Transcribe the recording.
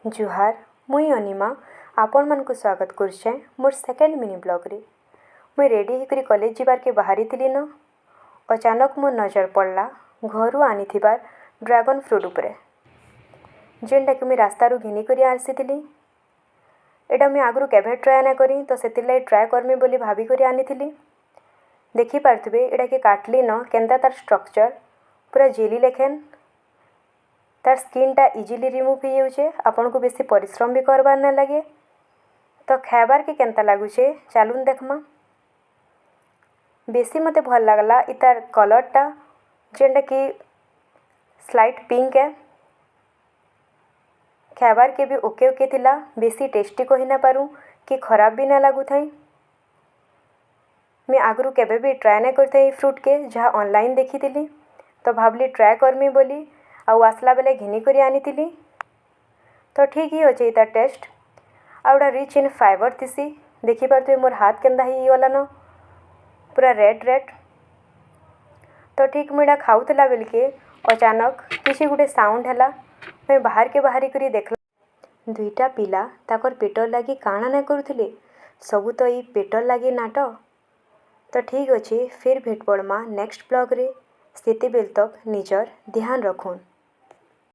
जुहार मुई अनिमा आपण मन को स्वागत करछे मोर सेकेंड मिनी ब्लॉग रे। मुई रेडी होकर कॉलेज जीवार के बाहरी थिली न, अचानक मोर नजर पड़ला घरू आनी थिबार ड्रैगन फ्रूट उपरे, जेनटा कि मुई रास्तारू घिनी करी आसीथिली। एटा मुई आगरू केभे ट्राए ना करी तो सेतिरलाई ट्राए करमी बोली भाभी करी आनीथिली। देखि पारथुबे एटा के काटली न केनता तार स्ट्रक्चर पूरा जेली लेखेन, तार स्किनटा इजिली रिमूव हो जाऊे, आपन को बेसी परिश्रम भी करबार ना लगे। तो खाबार के केनता लगुचे चलून देखमा। बेसी मते भल लगला इतार कलरटा, जेनटा कि स्लाइट पिंक है। खाबार के भी ओके ओके थिला, बेसी टेस्टी कही ना पारूँ कि खराब भी ना लगू थाई। मैं आगरू केबे भी ट्राए ना करते फ्रूट के जहाँ ऑनलाइन देखी थी, तो भावली ट्राए करमी बोली आउ आसला बेले घिनी करी आनीथिली। तो ठीक ही अच्छे तार टेस्ट आउटा रिच इन फाइबर थीसी। देखी पारे मोर हाथ केंदा ही गला न पूरा रेड रेड। तो ठीक मुझा खाऊला बेल के अचानक किसी गोटे साउंड है, मैं बाहर के बाहरी करी देखला दुईटा पिला ताकर पेटर लगी काଣା ना करुले, सबू तो ये पेटर लगी नाट। तो ठीक अच्छे फिर भेट पड़मा नेक्स्ट ब्लॉग रे। सेते बेल तक निजर ध्यान रखुन।